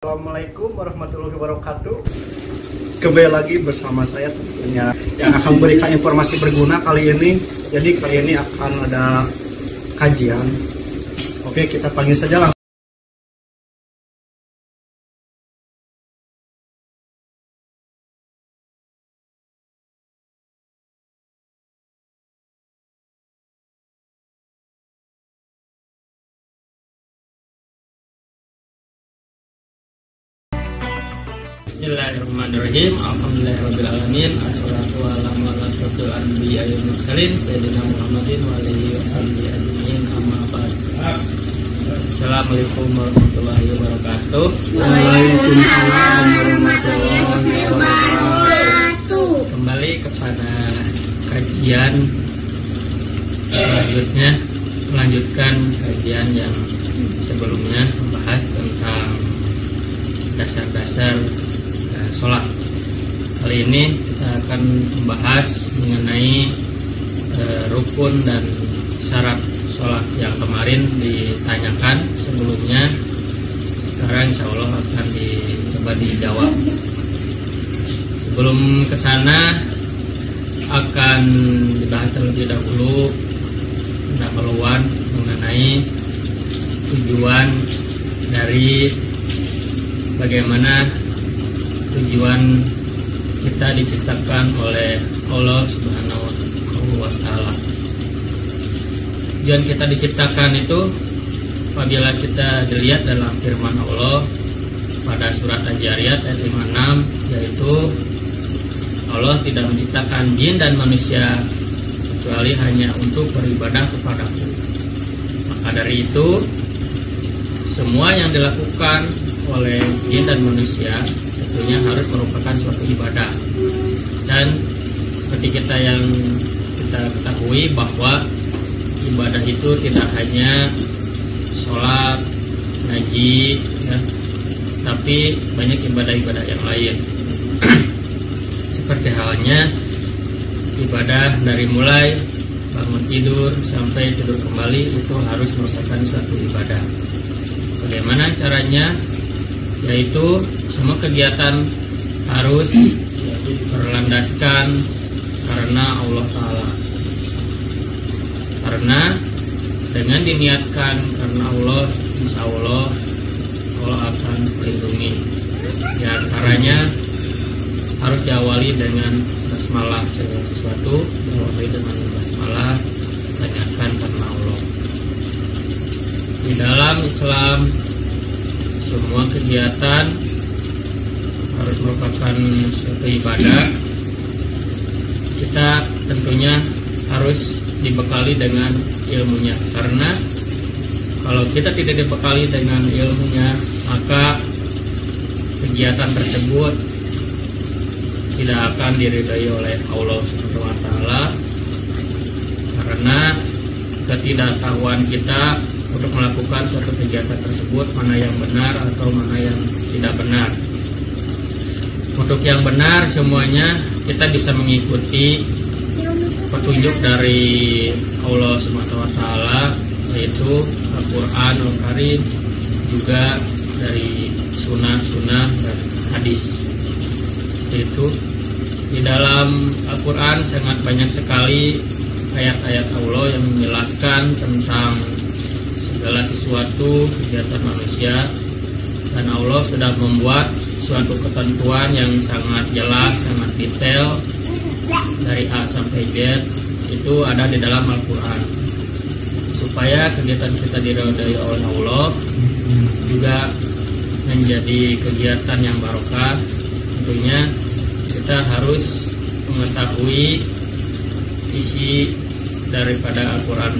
Assalamualaikum warahmatullahi wabarakatuh. Kembali lagi bersama saya tentunya yang akan memberikan informasi berguna kali ini. Jadi kali ini akan ada kajian. Oke, kita panggil saja langsung. Bismillahirrahmanirrahim. Alhamdulillahirrahmanirrahim. Assalatu wassalamu ala asyrofil anbiya wal mursalin sayyidina Muhammadin wa alihi washabihi ajmain, amma ba'd. Assalamualaikum warahmatullahi wabarakatuh. Waalaikumsalam warahmatullahi wabarakatuh. Kembali kepada kajian selanjutnya, melanjutkan kajian yang sebelumnya membahas tentang dasar-dasar sholat. Kali ini kita akan membahas mengenai rukun dan syarat sholat yang kemarin ditanyakan sebelumnya. Sekarang insya Allah akan dicoba dijawab. Sebelum ke sana akan dibahas terlebih dahulu pendahuluan mengenai tujuan dari bagaimana tujuan kita diciptakan oleh Allah Subhanahu wa Ta'ala. Tujuan kita diciptakan itu apabila kita dilihat dalam firman Allah pada surat Al-Jariyat ayat 56, yaitu Allah tidak menciptakan jin dan manusia kecuali hanya untuk beribadah kepadaku. Maka dari itu semua yang dilakukan oleh jin dan manusia tentunya harus merupakan suatu ibadah. Dan seperti kita ketahui bahwa ibadah itu tidak hanya sholat, ngaji, ya, tapi banyak ibadah-ibadah yang lain. Seperti halnya ibadah dari mulai bangun tidur sampai tidur kembali itu harus merupakan suatu ibadah. Bagaimana caranya? Yaitu semua kegiatan harus berlandaskan karena Allah Ta'ala. Karena dengan diniatkan karena Allah, insya Allah akan melindungi. Ya, caranya harus diawali dengan basmalah. Segala sesuatu diawali dengan basmalah, tanyakan karena Allah. Di dalam Islam semua kegiatan harus merupakan suatu ibadah. Kita tentunya harus dibekali dengan ilmunya, karena kalau kita tidak dibekali dengan ilmunya, maka kegiatan tersebut tidak akan diridhai oleh Allah Subhanahu wa Ta'ala, karena ketidaktahuan kita untuk melakukan suatu kegiatan tersebut, mana yang benar atau mana yang tidak benar. Untuk yang benar semuanya kita bisa mengikuti petunjuk dari Allah Subhanahu wa Ta'ala, yaitu Al-Qur'anul Karim, juga dari sunnah-sunnah dan hadis. Itu di dalam Al-Qur'an sangat banyak sekali ayat-ayat Allah yang menjelaskan tentang segala sesuatu kegiatan manusia, dan Allah sudah membuat suatu ketentuan yang sangat jelas, sangat detail dari A sampai Z. Itu ada di dalam Al-Quran, supaya kegiatan kita diridhai oleh Allah, juga menjadi kegiatan yang barokah. Tentunya kita harus mengetahui isi daripada Al-Quran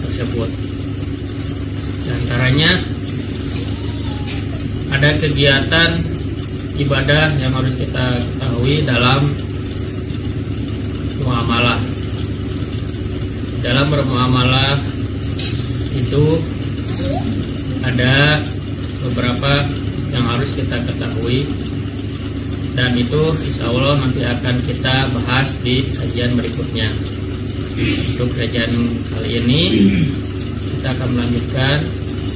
tersebut. Di antaranya ada kegiatan ibadah yang harus kita ketahui dalam muamalah. Dalam bermuamalah itu ada beberapa yang harus kita ketahui, dan itu insya Allah nanti akan kita bahas di kajian berikutnya. Untuk kajian kali ini kita akan melanjutkan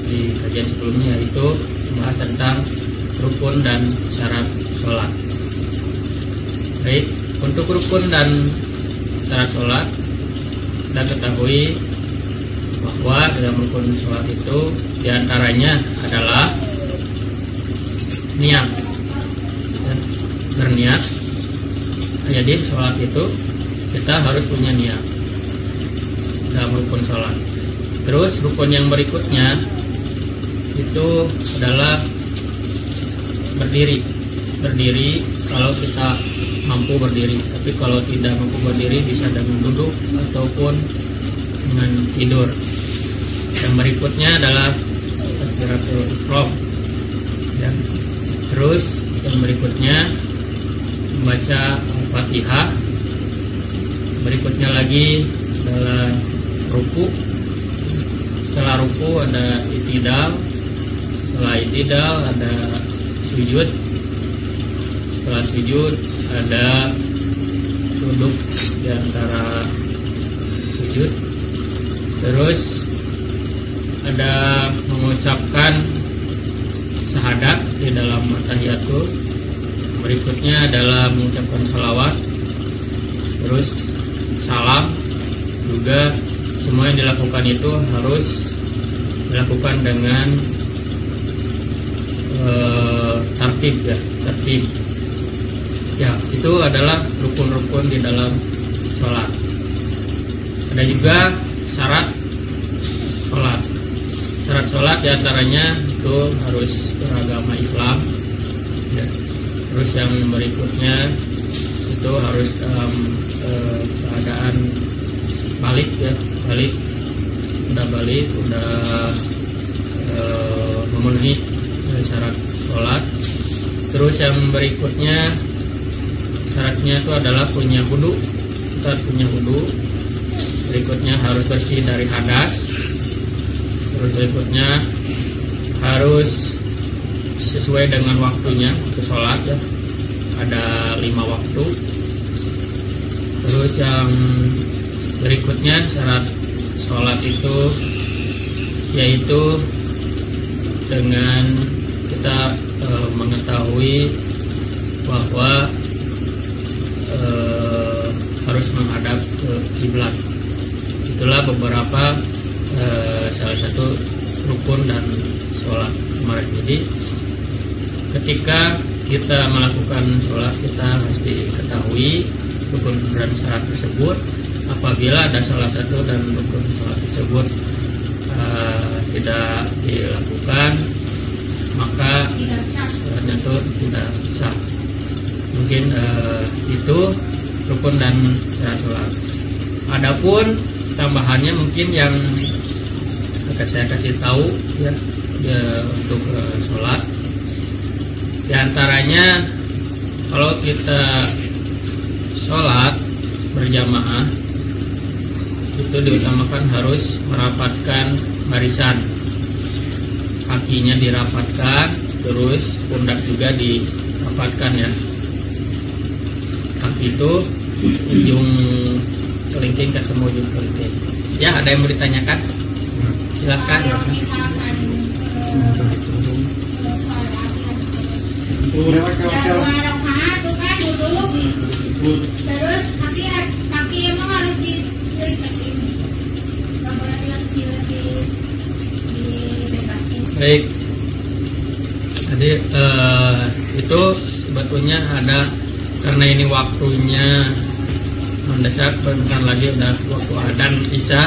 di kajian sebelumnya, yaitu membahas tentang rukun dan syarat sholat. Baik, untuk rukun dan syarat sholat, kita ketahui bahwa dalam rukun sholat itu diantaranya adalah niat, berniat. Jadi sholat itu kita harus punya niat dalam rukun sholat. Terus rukun yang berikutnya itu adalah berdiri kalau kita mampu berdiri. Tapi kalau tidak mampu berdiri bisa dengan duduk ataupun dengan tidur. Yang berikutnya adalah takbiratul ihram. Ya. Terus yang berikutnya membaca Al-Fatihah. Berikutnya lagi adalah ruku. Setelah ruku ada i'tidal. Setelah i'tidal ada sujud. Setelah sujud ada duduk di antara sujud. Terus ada mengucapkan syahadat di dalam tahiyatul. Berikutnya adalah mengucapkan sholawat. Terus salam. Juga semua yang dilakukan itu harus dilakukan dengan tertib ya, tertib. Ya, itu adalah rukun-rukun di dalam sholat. Ada juga syarat sholat. Syarat sholat diantaranya itu harus beragama Islam. Ya. Terus yang berikutnya itu harus dalam keadaan balik ya, udah memenuhi syarat sholat. Terus yang berikutnya syaratnya itu adalah punya wudu. Kita punya wudu. Berikutnya harus bersih dari hadas. Terus berikutnya harus sesuai dengan waktunya untuk sholat ya. Ada 5 waktu. Terus yang berikutnya syarat sholat itu yaitu dengan kita mengetahui bahwa harus menghadap ke kiblat. Itulah beberapa salah satu rukun dan sholat kemarin. Jadi ketika kita melakukan sholat kita harus diketahui rukun dan syarat tersebut. Apabila ada salah satu dan rukun sholat tersebut tidak dilakukan, maka sholatnya itu tidak sah. Mungkin itu rukun dan syarat sholat. Adapun tambahannya mungkin yang akan saya kasih tahu ya untuk sholat. Di antaranya kalau kita sholat berjamaah itu diutamakan harus merapatkan barisan, kakinya dirapatkan, terus pundak juga dirapatkan ya. Kaki itu ujung kelingking ketemu ujung kelingking. Ya, ada yang mau ditanyakan? Silahkan. Terus kaki emang harus Baik. Jadi itu sebetulnya ada, karena ini waktunya mendesak, bentar lagi udah waktu adzan isya.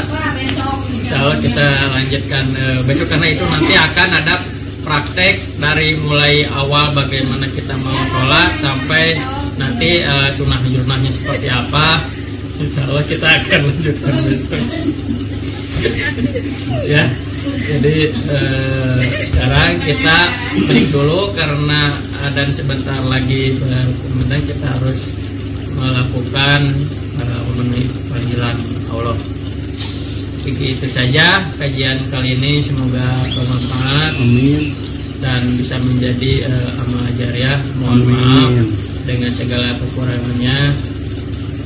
Insya Allah kita lanjutkan besok, karena itu nanti akan ada praktek dari mulai awal bagaimana kita mau sholat sampai nanti sunnah-sunnahnya seperti apa. Insya Allah kita akan lanjutkan besok. Ya, jadi sekarang kita break dulu karena adzan sebentar lagi, kemudian kita harus melakukan memenuhi panggilan Allah. Jadi itu saja kajian kali ini, semoga bermanfaat. Amin. Dan bisa menjadi amal jariah. Mohon maaf dengan segala kekurangannya.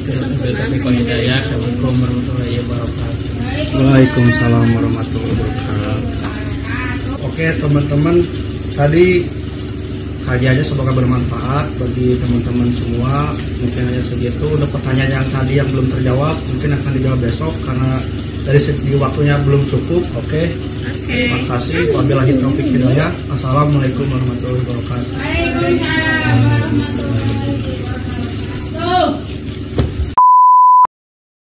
Assalamualaikum warahmatullahi wabarakatuh. Waalaikumsalam warahmatullahi wabarakatuh. Oke teman-teman, tadi kajiannya semoga bermanfaat bagi teman-teman semua. Mungkin hanya segitu. Untuk pertanyaan yang tadi yang belum terjawab mungkin akan dijawab besok karena dari segi waktunya belum cukup. Oke. Terima kasih. Wabillahi taufiq hidayah. Assalamualaikum warahmatullahi wabarakatuh. Waalaikumsalam warahmatullahi wabarakatuh.